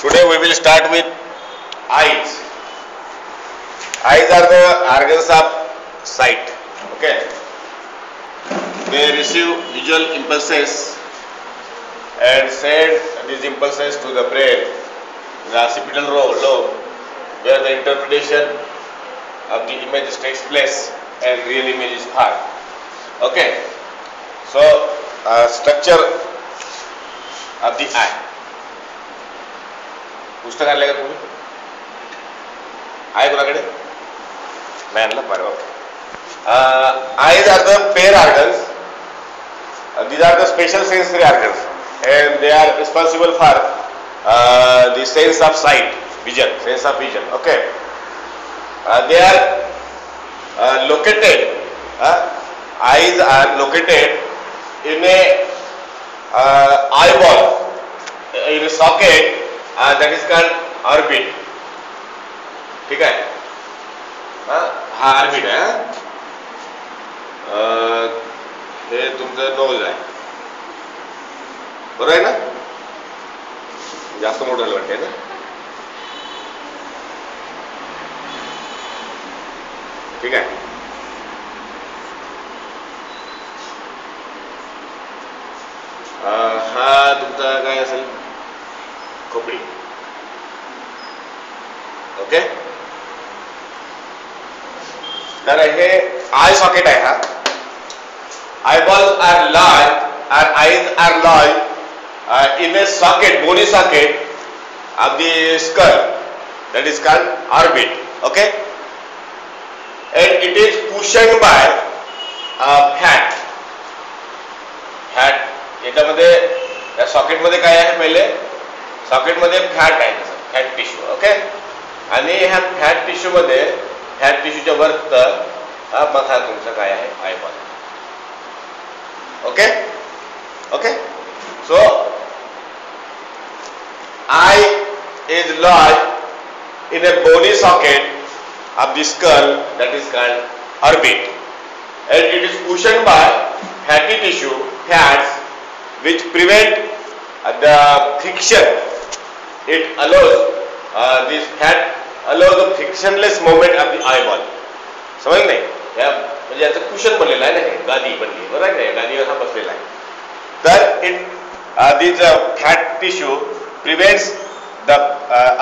Today we will start with eyes. Eyes are the organs of sight. Okay. They receive visual impulses and send these impulses to the brain, the occipital lobe, where the interpretation of the image takes place and real image is found. Okay. So, structure of the eye. पुस्तक आणलं का तुम्ही? आहे कोणाकडे? नाही आणलं बरं. Eyes are the pair organs. These are the special sensory organs, and they are responsible for the sense of sight, vision, sense of vision. Okay. They are located. Eyes are located in a eyeball, in a socket. That is called orbit. ठीक आहे? हा orbit आहे. हे तुमचं knows आहे. बरोबर आहे ना? जास्त मोठं झालं वाटतंय ना? ठीक आहे. हा तुमचा काय असेल? खोपडी. ओके. तर हे आय सॉकेट आहे. हा eyeballs are lodged, our eyes are lodged in a socket, bony socket of the skull, that is called orbit. Okay. And it is cushioned by fat. याच्यामध्ये या सॉकेट मध्ये काय आहे? पहिले सॉकेट मध्ये फॅट आहे, फॅट टिश्यू. ओके. आणि ह्या फॅट टिश्यू मध्ये फॅट टिश्यूच्या वरतं मग हा तुमचा काय आहे? Eyeball. Okay. Okay. So eye is lodged in a bony socket of the skull, that is called orbit, and it is cushioned by fatty tissue, fats, which prevent the friction. It allows this fat allows the frictionless movement of the eyeball. समझ नाही? या म्हणजे याचं cushion बनलेलं आहे ना, हे गादी बनली, बरोबर आहे ना? गादीवर हा बसलेला आहे. तर this fat tissue prevents the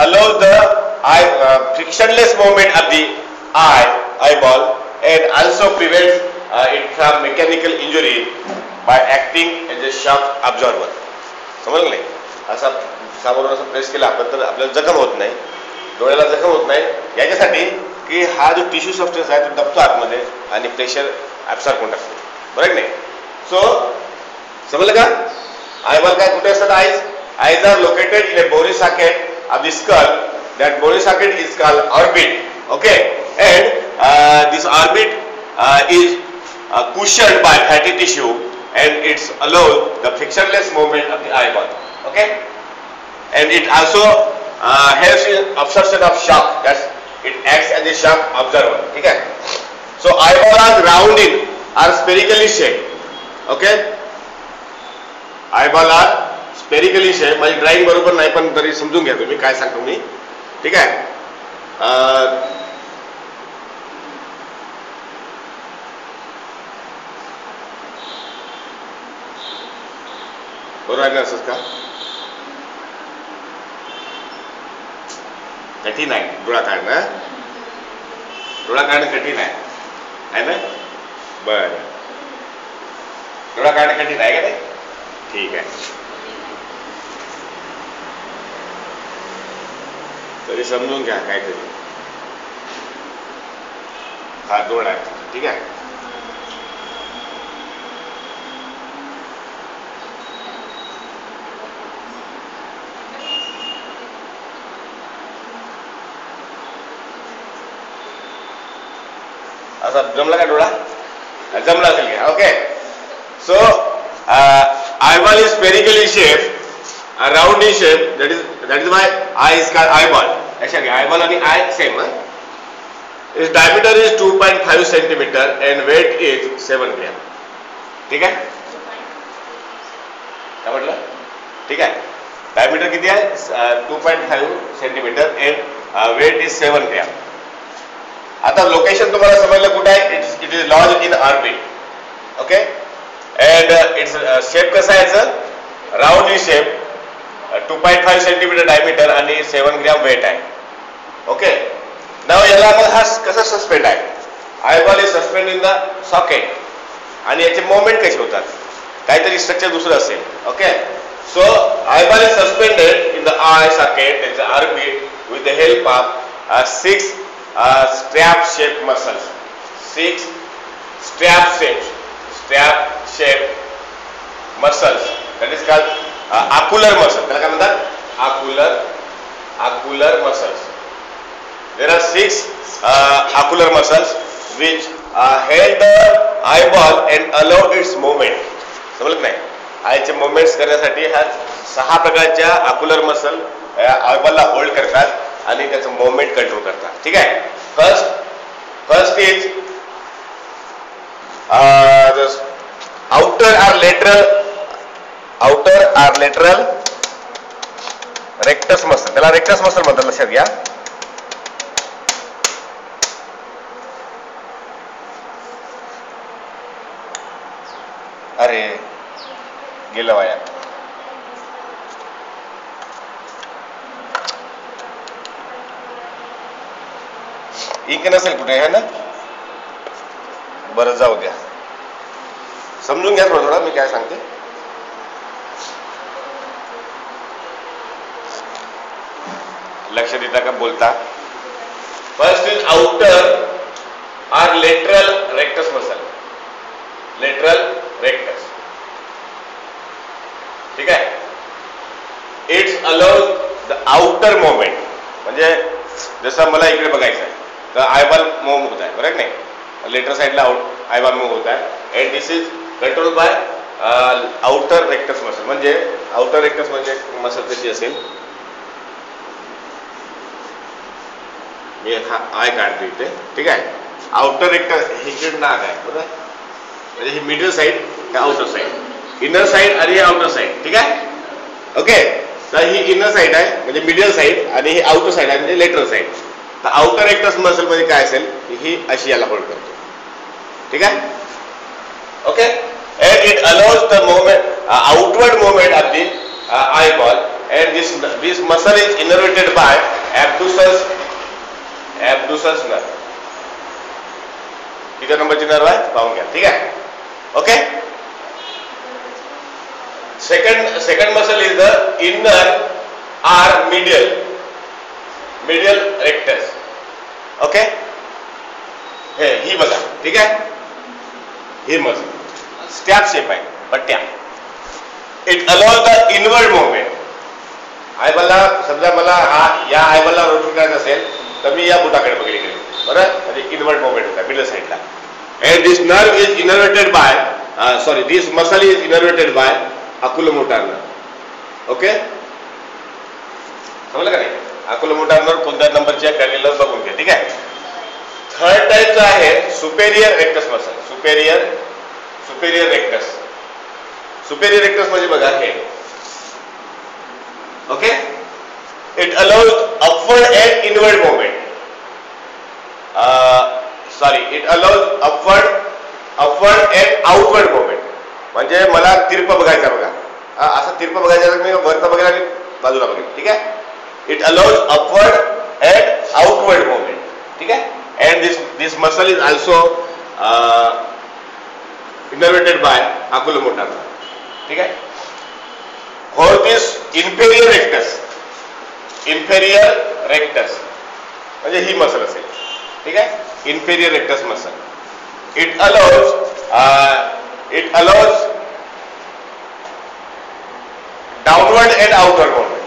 allows the frictionless movement of the eyeball, and also prevents it from mechanical injury by acting as a shock absorber. समजलं नाही? असा सामोरून असं प्रेस केला आपण तर आपल्याला जखम होत नाही, डोळ्याला जखम होत नाही. याच्यासाठी की हा जो टिश्यू सबस्टन्स आहे तो दबतो आतमध्ये आणि प्रेशर ऍब्सॉर्ब करून टाकतो. बरोबर नाही? सो समजलं का? आयबॉल काय कुठे असतात? Eyes are located in a bony socket of the skull. That bony socket is called orbit. Okay. And this orbit is cushioned by fatty tissue, and it allows the frictionless movement of the eyeball. Okay. And it also helps in absorption of shock. That's it acts as a shock absorber. ठीक है? So eyeball are round in are spherically shaped. Okay? Eyeball are spherically shaped. माझी drawing बरोबर नाही पण तरी समजून घ्या तुम्ही काय सांगतो मी. ठीक आहे? बरोबर आहे ना? असंच का? कठीण आहे डोळा काढणं. डोळा काढणं कठीण आहे ना? बरं. डोळा काढणं कठीण आहे का नाही? ठीक आहे. तरी समजून घ्या काहीतरी. हा डोळा आहे. ठीक आहे. असा जमला का डोळा? जमला असेल का? Okay. So eyeball is spherically shaped, round in shape. That is why eye is called eyeball. ऐसा क्या? eyeball आणि eye same. Its diameter is 2.5 centimeter and weight is 7 gram. ठीक है? क्या मतलब? ठीक है? डायमीटर किती आहे 2.5 centimetre and weight is 7 gram. आता लोकेशन तुम्हाला समजलं कुठे आहे. It is lodge in orbit. Okay. And its shape कसा आहे याचं round in shape 2.5 centimetre diameter आणि 7 ग्रॅम वेट आहे. ओके. नाव याला मग हा कसा सस्पेंड आहे. Eyeball is suspend in the socket आणि याचे मोमेंट कसे होतात काहीतरी स्ट्रक्चर दुसरं असेल. Okay. So eyeball is suspended in the eye socket in the orbit with the help of 6 strap shaped muscles. 6 strap shaped muscles. That is called ocular muscle. त्याला काय म्हणतात ocular muscles. There are 6 ocular muscles which hold the eyeball and allow its movement. समजलं नाही. आयचे movements करण्यासाठी ह्या 6 प्रकारच्या ocular muscle आयबॉलला hold करतात आणि त्याचं मुवमेंट कंट्रोल करतात. ठीक आहे. First is outer or lateral rectus muscle. त्याला रेक्टस मसल म्हणतात. लक्षात घ्या. अरे गेलं वाया. इंक नसेल कुठे आहे ना. बरं जाऊ द्या. समजून घ्या थोडं मी काय सांगते. लक्ष देता का बोलता. First is outer or lateral rectus muscle. Lateral rectus. ठीक आहे. It's allows the outer moment. म्हणजे जसं मला इकडे बघायचं आहे तर आयबॉल मूव्ह होत आहे बरोबर नाही. लेटर साइडला आयबॉल मूव्ह होत आहे and this is control by outer rectus muscle. म्हणजे आउटर रेक्टस म्हणजे मसल कशी असेल. मी हा आय काढतो इथे. ठीक आहे. आउटर रेक्टस हे नाक आहे बरोबर. म्हणजे ही मिडल साइड हे आउटर साइड. इनर साइड आणि हे आउटर साइड. ठीक आहे. ओके. तर ही इनर साइड आहे म्हणजे मिडल साइड आणि ही आउटर साइड आहे म्हणजे लेटरल साइड. तर आउटर रेक्टस मसल मध्ये काय असेल ही अशी याला होल्ड करतो. ठीक आहे. Okay. and it allows the movement outward movement of the eyeball and this muscle is innervated by abducens nerve. किती नंबरची नर्व आहे पाहून घ्या. ठीक आहे. Okay. second muscle is the inner or medial rectus. Okay. हे ही बघा. ठीक आहे. ही मसल स्टॅप शेप आहे पट्ट्या. It allows the inward movement. आयबॉलला समजा मला या आयबॉलला रोटेट करायचं असेल तर मी या बुटाकडे बघितले बरोबर. म्हणजे इनवर्ड मुवमेंट होता मिडल साइडला. And this nerve is innervated by this muscle is innervated bye oculomotor nerve. Okay. समजलं का नाही. oculomotor nerve कोणत्या नंबरची आहे काढलेलं बघून घ्या. ठीक आहे. थर्ड टाइपचं आहे superior rectus muscle. Superior rectus. Superior rectus म्हणजे बघा हे. Okay. It allows upward and inward movement. It allows upward and outward movement. म्हणजे मला तिरप बघायचा बघा. असं तिरप बघायचं मी वरता बघेल आणि बाजूला बघेल. ठीक आहे. It allows upward and outward movement. ठीक आहे. And this muscle is also innervated bye oculomotor. ठीक आहे. फॉर दिस inferior rectus म्हणजे ही मसल असेल. ठीक आहे. inferior rectus muscle. It allows downward and outward movement.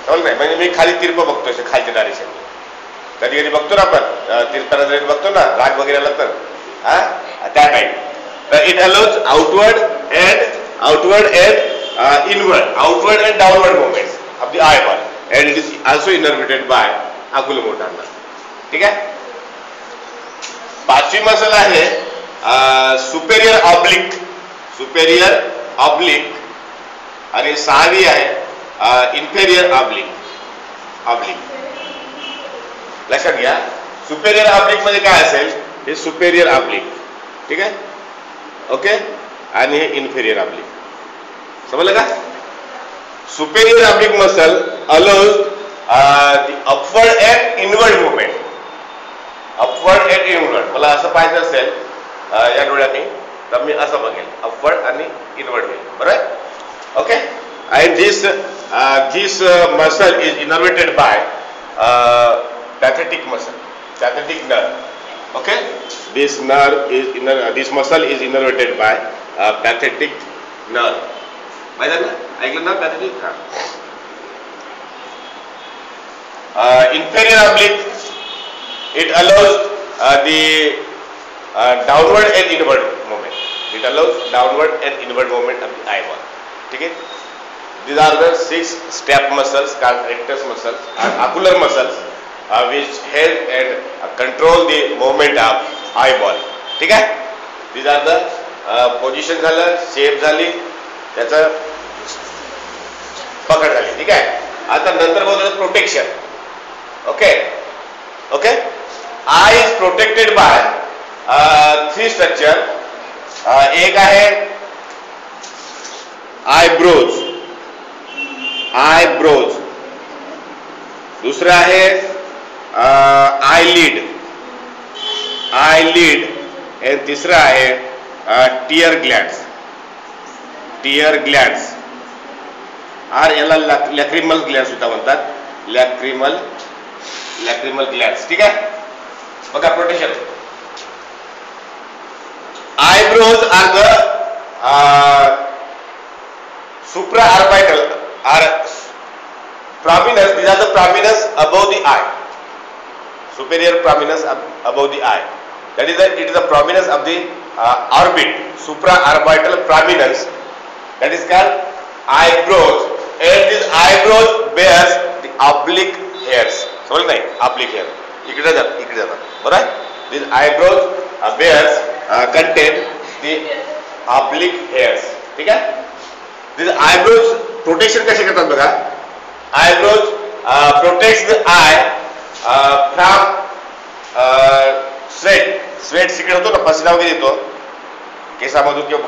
समज नाही. म्हणजे मी खाली तिरप बघतोय खालच्या डायरेक्शन. कधी कधी बघतो ना आपण तिरपाला जरी बघतो ना राग वगैरे आला तर त्या टाइप. तर it allows outward and inward outward and downward movements of the eyeball and it is also innervated bye oculomotor nerve. ठीक आहे. पाचवी मसल आहे सुपेरियर ऑब्लिक आणि 6वी आहे इन्फेरियर ऑब्लिक. लक्षात घ्या, सुपेरियर ऑब्लिक मध्ये काय असेल, हे सुपेरियर ऑब्लिक. ठीक आहे, ओके. आणि हे इन्फेरियर ऑब्लिक. समजलं का? Superior oblique muscle allows the upward and inward movement. Upward and inward मला असं पाहिजे असेल या डोळ्याने तर मी असं बघेल, अपवर्ड आणि इनवर्ड होईल. बरोबर, okay. And this muscle is innervated by pathetic muscle, pathetic nerve. Okay, this muscle is innervated by pathetic nerve. माहिती ना, ऐकलं ना pathetic? Inferior oblique, it allows the downward and inward movement. It allows downward and inward movement of the eyeball. ठीक है. These are the 6 step muscles called rectus muscles and ocular muscles which help and control the movement of eyeball. ठीक है. These are the position झालं, shape झाली, त्याचं पकड झाली. ठीक आहे. आता नंतर बोलतो protection. Okay, okay. Eye is protected by 3 structure. एक आहे eyebrows, दूसरा आहे eyelid, आणि तिसरा आहे tear glands. याला लॅक्रिमल ग्लॅन्स सुद्धा म्हणतात, लॅक्रिमल ग्लॅन्स. ठीक आहे. बघा protection. eyebrows are the supraorbital or prominence. These are the prominence above the eye, superior prominence above the eye. That is it is the prominence of the orbit, supraorbital prominence, that is called eyebrows. And these eyebrows bears the oblique hairs. समजलं नाही, oblique hair इकडे जातात. बरोबर. These eyebrows bears contain the oblique hairs. ठीक आहे. These eyebrows protection कसे करतात बघा. Eyebrows protects the eye from sweat सिकेट होतो ना, पसीना वगैरे येतो केसामधून किंवा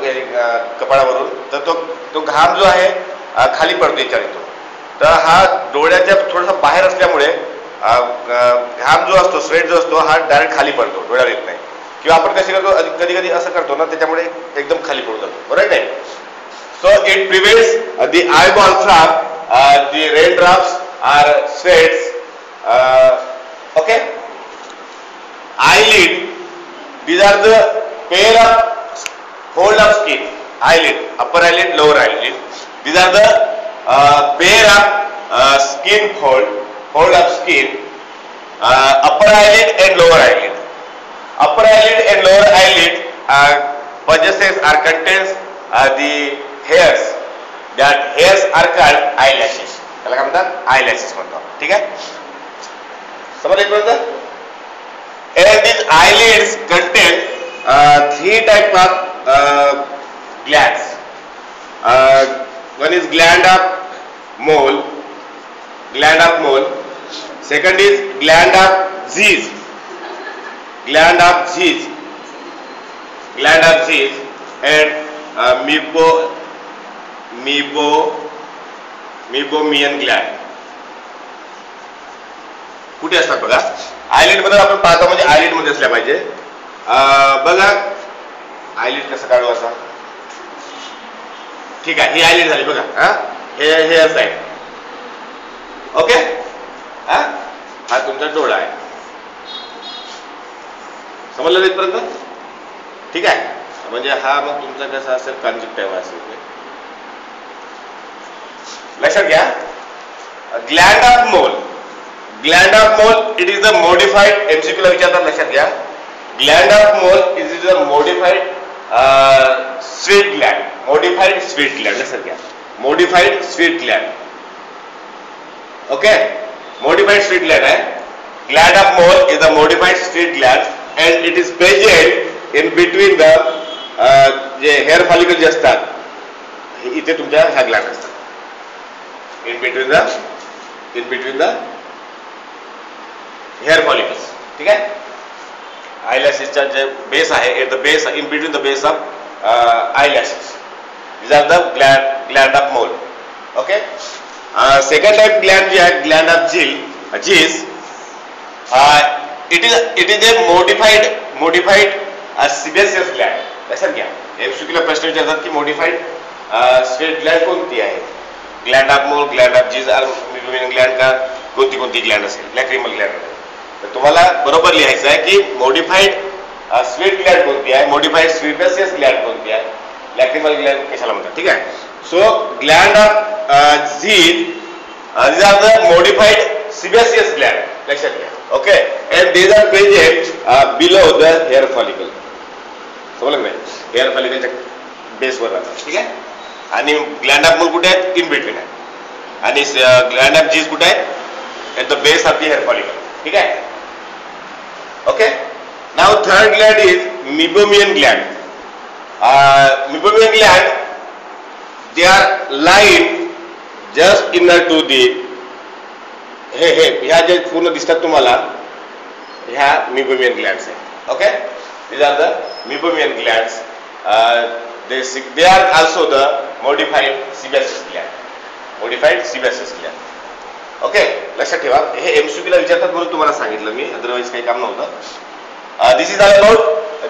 कपाळावरून, तर तो घाम जो आहे खाली पडतो याच्यावर येतो. तर हा डोळ्याच्या थोडासा बाहेर असल्यामुळे घाम जो असतो, स्वेट जो असतो, हा डायरेक्ट खाली पडतो, डोळ्यावर येत नाही. किंवा आपण कसे करतो, कधी कधी असं करतो ना, त्याच्यामुळे एकदम खाली पडून जातो. बरोबर नाही. So it prevents the eyeball from the raindrops or sweats. Okay. Eyelid. These are the pair of fold of skin. Eyelid, upper eyelid, lower eyelid. These are the pair of skin fold of skin. Upper eyelid and lower eyelid. Upper eyelid and lower eyelid possesses or contains the hairs. That hairs are called eyelashes. त्याला काय म्हणतात, eyelashes म्हणतात. ठीक आहे. समजलं इथपर्यंत. And these eyelids contain 3 type of glands. One is gland of mole. Second is gland of Zis. And meibomian gland. कुठे असतात बघा. आयलिड मध्ये आपण पाहतो, म्हणजे आयलिड मध्ये असल्या पाहिजे. बघा आयलिड कसं काढू असा. ठीक आहे. ही आयलिड झाली बघा. हे असं आहे. ओके. हा तुमचा डोळा आहे. समजलं इथपर्यंत. ठीक आहे. म्हणजे हा मग तुमचा कसा असेल, कंजक्टिव्हा असेल. लक्षात घ्या. Gland of Moll, it is the modified, MCQ ला विचारतात. लक्षात घ्या. Gland of Moll is the modified sweat gland. लक्षात घ्या. Modified sweat gland. Okay. Modified sweat gland आहे. Gland of Moll is the modified sweat gland and it is present in between the जे hair follicle जे असतात, इथे तुमच्या ह्या Gland असतात. in between the hair follicles. ठीक आहे. Eyelashes जे बेस आहे, at the base, in between the base of eyelashes. These are the gland of mole. Okay. Second type gland जे आहे, gland of Gis. It is a modified sebaceous gland. लक्षात घ्या. MCQला प्रश्न विचारतात की modified sweat gland कोणती आहे? Gland of mole, gland of Gis or meibomian gland का कोणती gland असेल? Lacrimal gland. तर तुम्हाला बरोबर लिहायचं आहे की modified sweat gland कोणती आहे? Modified sebaceous gland कोणती आहे? Lacrimal gland कशाला म्हणतात? ठीक आहे. So gland of Gis, these are the modified sebaceous gland. लक्षात घ्या. Okay, and these are present below the hair follicle. समजलं नाही? हेअर फॉलिकलच्या बेसवर राहतात. ठीक आहे. आणि ग्लँड ऑफ मोल कुठे आहेत? इन बिटवीन आहे. आणि ग्लँड ऑफ जीस कुठे आहे? At the base of the hair follicle. ठीक आहे. Okay. Now third gland is meibomian gland. Meibomian gland, they are line just inner to the, हे ह्या जे पूर्ण दिसतात तुम्हाला, ह्या मीबोमियन ग्लँड्स आहेत. Okay. These are the meibomian glands. They are also the modified sebaceous gland. Modified sebaceous gland. Okay, लक्षात ठेवा. हे MCQ ला विचारतात म्हणून तुम्हाला सांगितलं मी, अदरवाइज काही काम नव्हतं. This is all about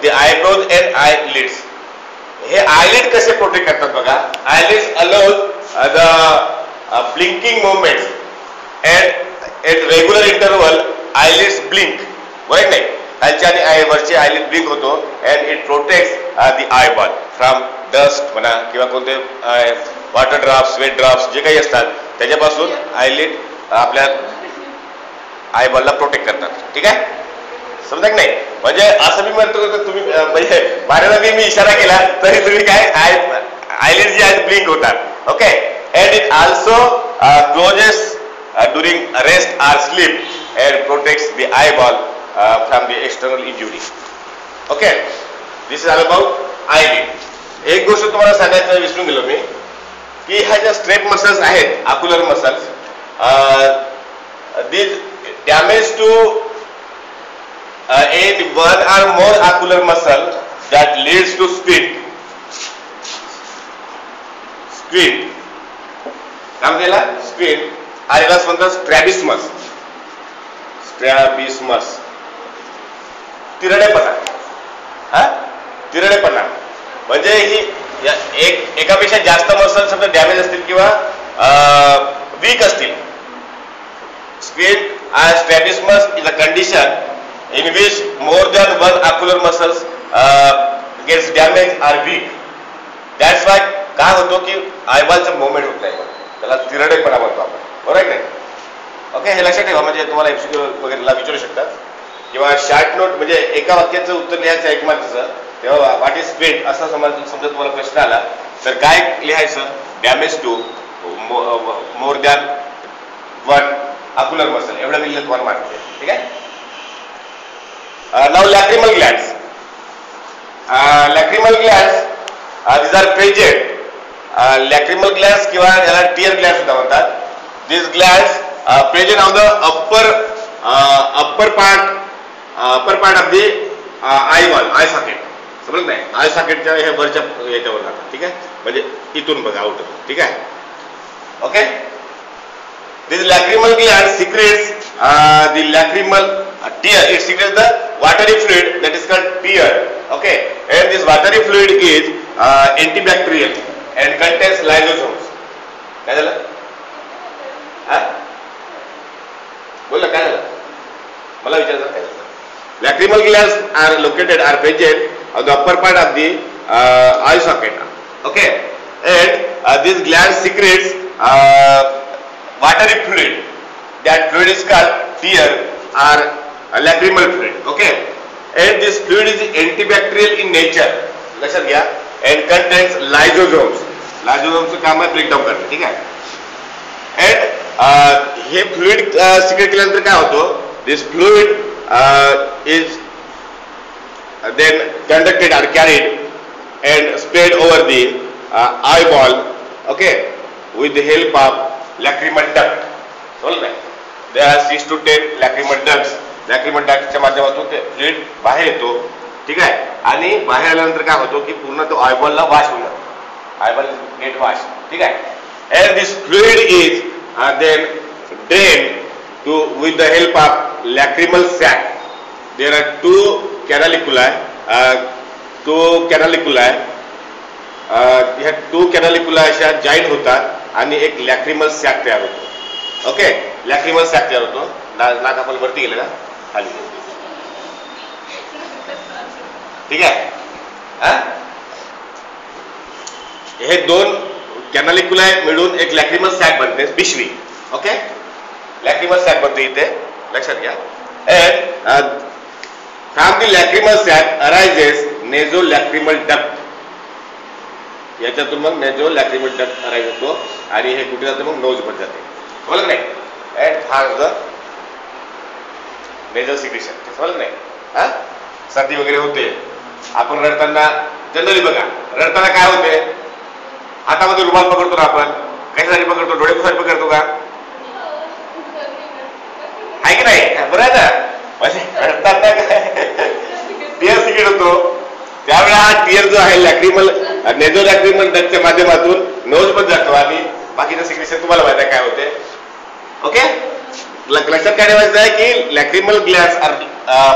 the eyebrows and eyelids. हे eyelid कसे प्रोटेक्ट करतात बघा. Eyelids allow the blinking movements and at regular interval eyelids blink. बरोबर नाही? खालची आणि वरची आयलिड ब्लिंक होतो and it protects the eyeball from dust म्हणा किंवा कोणते वॉटर ड्रॉप्स, स्वेट ड्रॉप्स जे काही असतात त्याच्यापासून आयलिड आपल्या आयबॉलला प्रोटेक्ट करतात. ठीक आहे. समजा की नाही? म्हणजे असं मी म्हणतो की तुम्ही म्हणजे बाहेर मी इशारा केला तरी तुम्ही काय आयलिड जी आहे ब्लिंक होतात. Okay. And it also closes during rest or sleep and protects the eyeball from the external injury. Okay, this is all about eyelid. एक गोष्ट तुम्हाला सांगायचं विसरून गेलो मी की ह्या ज्या स्ट्रेप मसल्स आहेत, आक्युलर muscles, these damage to any one or more ocular muscle that leads to squint. काय म्हणतात? स्क्विंट. आणि याला म्हणतात स्ट्रॅबिस्मस. तिरडेपणा म्हणजे ही एकापेक्षा जास्त मसल समजा डॅमेज असतील किंवा वीक असतील. Strabismus is a condition in which more than one ocular muscles gets damage or weak. That's why काय होतो की आयबॉलचं मुवमेंट होत नाही, त्याला तिरडेपणा म्हणतो आपण. बरोबर नाही? ओके. हे लक्षात ठेवा. म्हणजे तुम्हाला MCQ वगैरेला विचारू शकतात किंवा शॉर्ट नोट म्हणजे एका वाक्याचं उत्तर लिहायचं एक मार्कचं, तेव्हा व्हॉट इज स्क्विंट असा समजा तुम्हाला प्रश्न आला तर काय लिहायचं? Damage to more than one ocular muscle, एवढं लिहिलं तुम्हाला मार्क आहे. ठीक आहे. Now lacrimal glands. Lacrimal glands these are present. Lacrimal glands किंवा याला टीयर ग्लँड सुद्धा म्हणतात. These glands present on the upper part of the eye socket. समजलं नाही? आय सॉकेटच्या हे वरच्या याच्यावर जातात. ठीक आहे. म्हणजे इथून बघा आउट. ठीक आहे. Okay. This lacrimal gland secretes the lacrimal tear. It secretes the watery fluid that is called tear. Okay. And this watery fluid is antibacterial and contains lysosomes. काय झालं? बोल काय झालं? मला विचारायचं काय झालं? Lacrimal glands are present on the upper part of the eye socket. Okay. And this gland secretes watery fluid. That fluid is called tear or lacrimal fluid. Okay. And this fluid is antibacterial in nature. लक्षात घ्या. And contains lysosomes. Lysosomes काम आहे break down करणे. ठीक आहे. And हे fluid secret केल्यानंतर काय होतो? This fluid is then conducted or carried and spread over the eyeball. Okay. With the help of lacrimal duct, समजलं नाही? They are 6 to 10 lacrimal ducts. Lacrimal डक्टच्या माध्यमातून ते फ्लुइड बाहेर येतो, ठीक आहे. आणि बाहेर आल्यानंतर काय होतो की पूर्ण तो आयबॉलला वॉश होऊन जातो, आयबॉल गेट वॉश, ठीक आहे. And this fluid is then drain to with the help of lacrimal sac. There are two canaliculi, ह्या 2 कॅनालिक्युला अशा जॉईन होतात आणि एक लॅक्रिमल सॅक तयार होतो. ओके, लॅक्रिमल सॅक तयार होतो. नाक आपण वरती गेलं ना खाली, ठीक आहे. हे 2 कॅनालिक्युला मिळून एक लॅक्रिमल सॅक बनते, पिशवी. ओके, लॅक्रिमल सॅक बनते इथे, लक्षात घ्या. And from the lacrimal sac arises naso lacrimal duct. याच्यातून मग नेझो लॅक्रिमल डक्ट अराइज होतो आणि हे कुठे जाते, मग नोज मध्ये जाते, समजलं नाही? अँड हा द नेझल सिक्रेशन, समजलं नाही? सर्दी वगैरे होते, आपण रडताना जनरली बघा, रडताना काय होते, हातामध्ये रुमाल पकडतो ना आपण, कशासाठी पकडतो? डोळे पुसायला पकडतो का? आहे की नाही? बरं आहे ना? म्हणजे रडताना काय टीयर सिक्रेट होतो, त्यावेळेला हा टीयर जो आहे लॅक्रिमल नेझो लॅक्रिमल डक्टच्या माध्यमातून नोज मध्ये जातो आणि बाकीचं सिक्रेशन तुम्हाला माहिती आहे काय होते. ओके, लक्षात काय ठेवायचं आहे की lacrimal glands are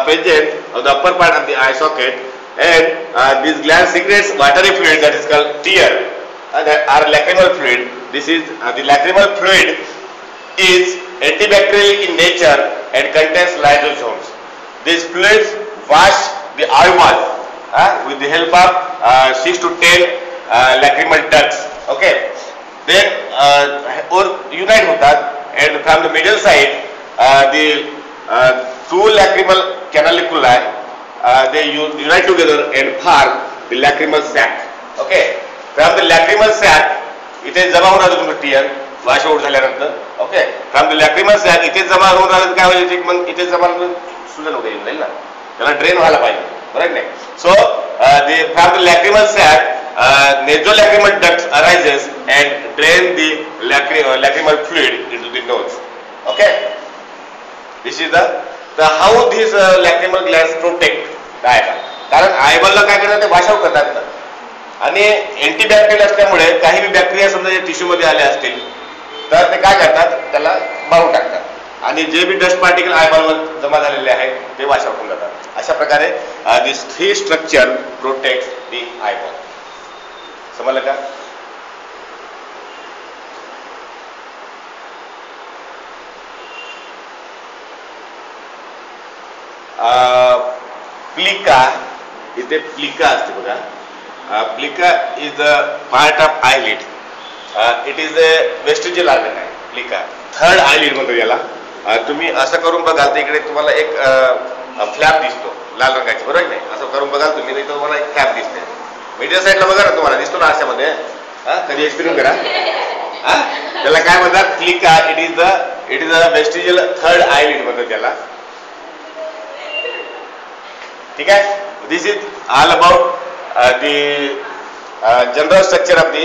present on the upper part of the eye socket and this gland secretes watery fluid that is called tear or lacrimal fluid. This is the lacrimal fluid is antibacterial in nature and contains lysosomes. These fluids wash the eyeball with the help of 6 to 10 lacrimal ducts. Okay, then or unite होतात and from the middle side the 2 lacrimal canaliculi they unite together and form the lacrimal sac. Okay, from the lacrimal sac इथे जमा होऊन राहतो तुमचं tier wash out झाल्यानंतर. Okay, from the lacrimal sack इथे जमा होऊन राहिलं काय होईल, मग इथे जमा होऊन सुजन वगैरे येईल ना, त्याला ड्रेन व्हायला पाहिजे, बरोबर नाही? So from the lacrimal sac naso lacrimal ducts arises and drain the lacrimal fluid into the nose. Okay, this is the how this lacrimal glands protect the eyeball. कारण आयबॉलला काय करतात, ते वॉश आउट करतात आणि अँटीबॅक्टेरियल असल्यामुळे काही बी bacteria समजा टिश्यू मध्ये आले असतील तर ते काय करतात, त्याला मारून टाकतात आणि जे बी डस्ट पार्टिकल आयबॉलवर जमा झालेले आहेत ते वॉश आउट होऊन जातात. अशा प्रकारे this 3 structure protect the eyeball. समजलं का? प्लिका, इथे प्लिका असते बघा. Plica is a part of eyelid. It is a vestigial organ आहे प्लिका, 3rd आयलिड म्हणतो याला. तुम्ही असं करून बघाल तर इकडे तुम्हाला एक फ्लॅप दिसतो लाल रंगाची, बरोबर नाही? असं करून बघाल तुम्ही तर तुम्हाला एक फ्लॅप दिसते. मीडिया साईडला बघा ना, तुम्हाला दिसतो ना आरशामध्ये. कधी एक्सपिरियन्स करा. त्याला काय म्हणतात? Plica. It is a vestigial 3rd eyelid म्हणतो त्याला, ठीक आहे. This is all about the general structure of the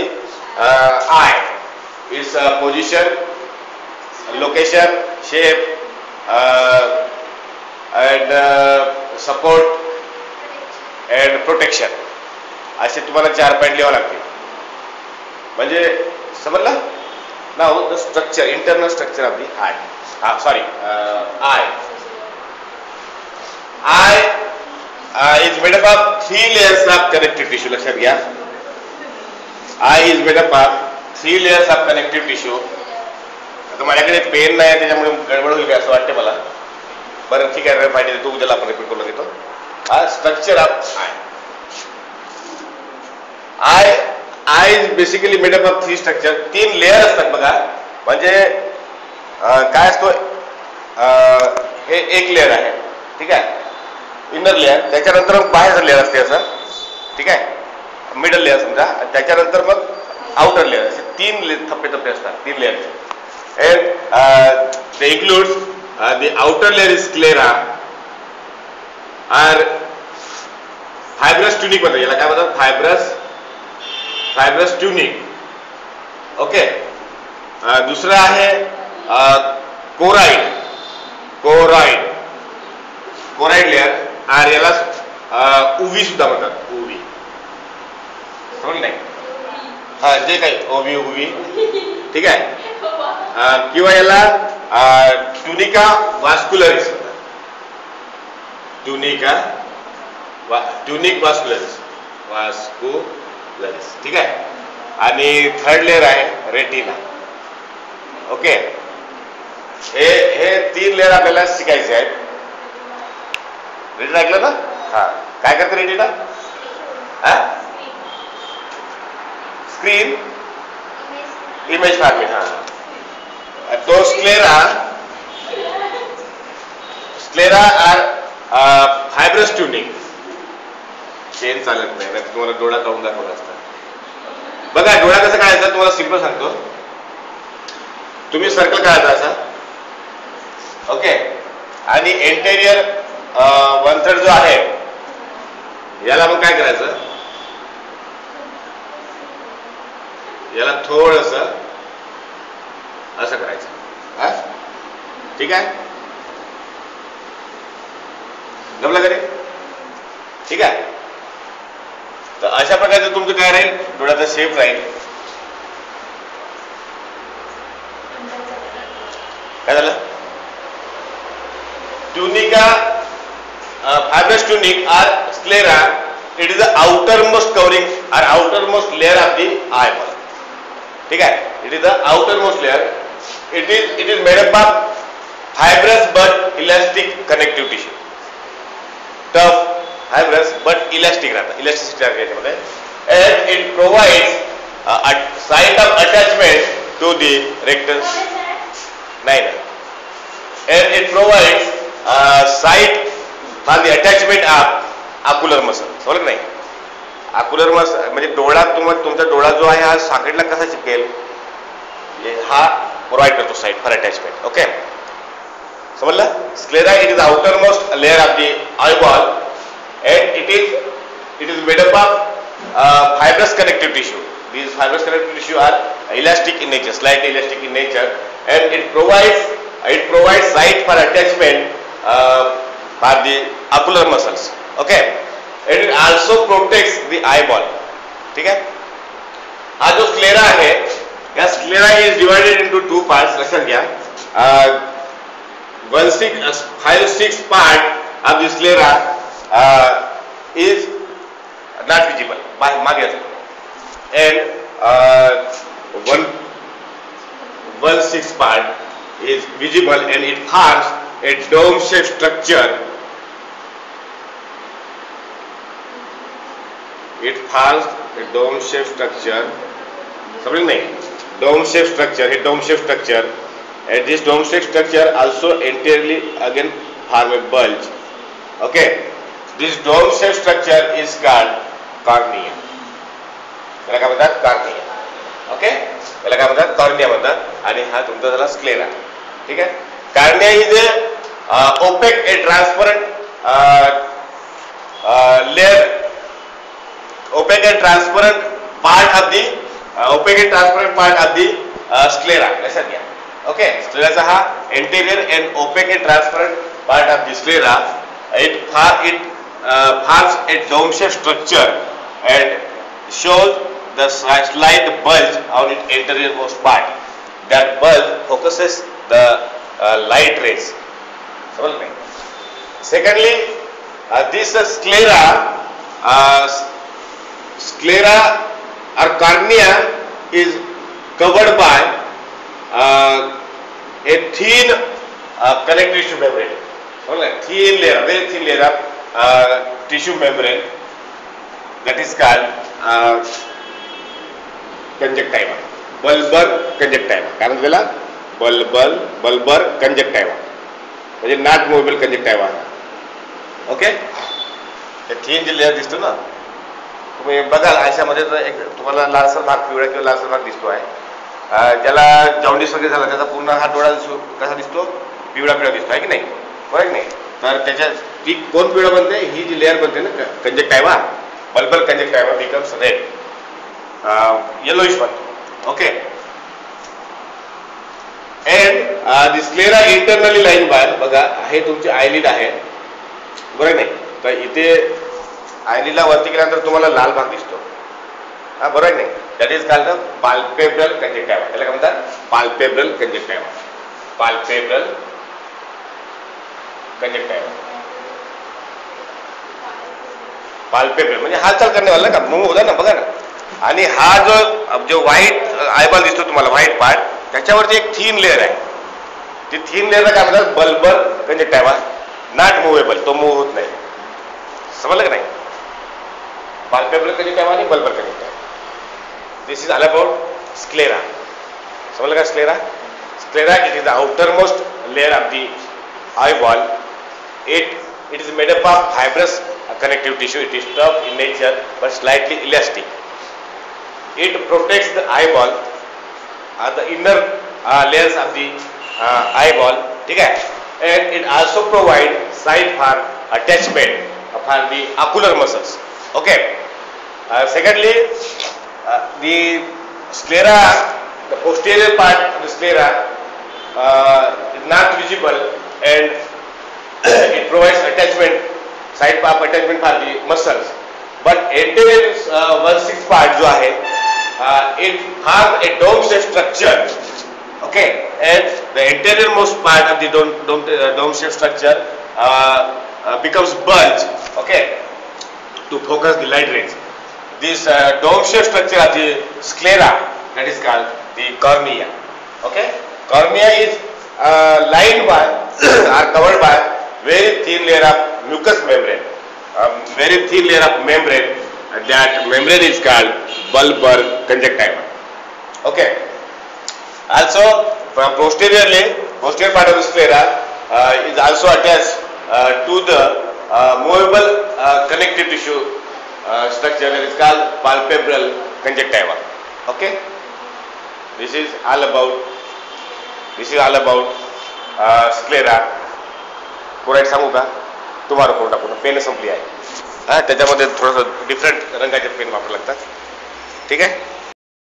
eye. Its position, location, shape and support and protection. असे तुम्हाला 4 पॉइंट लिहावं लागतील. म्हणजे समजलं? Now the structure, internal structure of the eye. Eye is made up of 3 layers of connective tissue. लक्षात घ्या, eye is made up of 3 layers of connective tissue. आता माझ्याकडे पेन नाही त्याच्यामुळे गडबड होईल असं वाटते मला. बरं ठीक आहे, फायदे देतो, उद्याला आपण रिपीट करून घेतो. Structure of I is basically made up of 3 structure. 3 layer असतात बघा. म्हणजे काय असतो, हे एक लेअर आहे, ठीक आहे, इनर लेअर. त्याच्यानंतर बाहेरचं लेअर असते असं, ठीक आहे, मिडल लेअर समजा. त्याच्यानंतर मग आउटर लेअर. असे 3 थप्पे असतात, 3 लेअरचे. and they includes the outer layer is sclera or fibrous tunic म्हणतात याला. काय म्हणतात? Fibrous tunic. ओके, दुसरं आहे कोराइड. कोराइड कोराइड लेअर आणि याला उवी सुद्धा म्हणतात. उवी समजलं नाही. हा जे काही ओवी उवी ठीक आहे. किंवा याला ट्युनिका वास्क्युलरिस. ट्युनिक वास्क्युलरिस. वास्क्युलरिस ठीक आहे. आणि थर्ड लेअर आहे रेटिना. ओके. हे 3 लेअर आपल्याला शिकायचे आहेत. रेटिना ऐकलं ना. हा काय करते रेटिना. Screen image format. हा तो sclera or fibrous tunic. Chain चालत नाही. तुम्हाला डोळा काढून दाखवला असता. बघा डोळा कसं काढायचा तुम्हाला सिंपल सांगतो. तुम्ही सर्कल काढायचा असा. ओके. आणि इंटेरियर 1/3 जो आहे याला मग काय करायचं. याला थोडस असं करायचं. ठीक आहे. जमलं का रे. ठीक आहे. तर अशा प्रकारचं तुमचं काय राहील डोळ्याचा शेप राहील. काय झालं. Tunica fibrous tunic or sclera. It is the outermost covering or outermost layer of the eyeball. ठीक आहे. It is the outermost layer. It is made up of fibrous but elastic connective tissue. Tough, fibrous but elastic राहतं. Elasticity आहे याच्यामध्ये. And it provides a site of attachment to the rectus. नाही ना. And it provides a site for the attachment of ocular muscle. समजलं नाही. ocular muscle म्हणजे डोळा तुमचा डोळा जो आहे हा सॉकेटला कसा चिपकेल हा प्रोवाइड करतो साइट फॉर अटॅचमेंट. ओके समजलं. Sclera it is outer most layer of the eyeball and it is made up of fibrous connective tissue. These fibrous connective tissue are elastic in nature, slightly elastic in nature, and it provides site for attachment for the ocular muscles. Okay, and it also protects the eyeball. ठीक है. हा जो sclera आहे या sclera is divided into 2 parts. लक्षात घ्या. 5-6 part of the sclera is not visible मागे असतो. And 1/6 part is visible and it forms a dome-shaped structure. It forms a dome-shaped structure. समझ नहीं. Dome-shaped structure. A dome-shaped structure. And this dome-shaped structure also entirely again form a bulge. Okay. This dome-shaped structure is called cornea. याला काय म्हणतात cornea. Okay याला काय म्हणतात cornea म्हणतात. आणि हा तुमचा झाला स्क्लेरा. ठीक आहे. Cornea is opaque a transparent layer. Opaque a transparent part of the sclera. लक्षात घ्या. ओके स्क्लेराचा हा interior and opaque a transparent part of the sclera. It forms a dome-shaped structure and shows the slight bulge on its anterior-most part. That bulge focuses the light rays. समझ में. Secondly, this sclera or cornea is covered by a thin connective tissue membrane. Thin layer, very thin layer of tissue membrane that is called conjunctiva. Bulbar conjunctiva. काय म्हणतात त्याला. bulbar conjunctiva म्हणजे not movable कंजक्टिव्हा. Okay. हे thin जे layer दिसतो ना तुम्ही बघाल अशामध्ये तर एक तुम्हाला लालसर भाग पिवळा किंवा लालसर भाग दिसतो आहे. ज्याला जॉन्डिस वगैरे झाला त्याचा पूर्ण हा डोळा कसा दिसतो पिवळा दिसतो आहे की नाही. बरोबर नाही. तर त्याच्या ती कोण पिवळा बनते ही जी लेअर बनते ना कंजक्टिव्हा बल्बर कंजक्टिव्हा बिकम्स रेड येलोइश बनतो. Okay the sclera internally line by, बघा हे तुमची आयलिड आहे बरोबर नाही. तर इथे आयलिडला वरती केल्यानंतर तुम्हाला लाल भाग दिसतो, हा बरोबर नाही. That is called palpebral conjunctiva. त्याला काय म्हणतात? Palpebral conjunctiva. Palpebral conjunctiva. Palpebral म्हणजे हालचाल करण्यावाला का, मूव होता ना, बघा ना. आणि हा जो व्हाईट आयबॉल दिसतो तुम्हाला, व्हाईट पार्ट, त्याच्यावरती एक थीन लेअर आहे. ती थीन लेअरला काय म्हणतात? Bulbar conjunctiva. नॉट मुव्हेबल, तो मूव्ह होत नाही. समजलं का नाही? पाल्पेब्रल कंजक्टिव्हा आणि bulbar conjunctiva. This is all about sclera. समजलं का? Sclera, sclera it is the outermost layer of the eyeball. It is made up of fibrous connective tissue. It is tough in nature but slightly elastic. It protects the eyeball, the inner layers of the eyeball. ठीक है? And it also provides site for attachment for the ocular muscles. Okay. Secondly, the sclera, the posterior part of the sclera is not visible and it provides attachment, side of attachment for the muscles. But anterior 1/6 part जो आहे, it has a dome-shaped structure. Okay, and the anterior most part of the dome-shaped structure becomes bulge. Okay, to focus the light rays. This dome-shaped structure of the sclera, that is called the cornea. Okay, cornea is lined by are covered by very thin layer of mucous membrane. Very thin layer of membrane. That membrane is called bulbar conjunctiva. Okay. Also, posterior part of the sclera is also attached to the movable connective tissue structure that is called palpebral conjunctiva. Okay. This is all about sclera. कोराईट सांगू का? तुम्हाला कोण टाकू? Pen संपली आहे, हा त्याच्यामध्ये थोडंसं डिफरंट रंगाचे पेन वापरावे लागतात. ठीक आहे.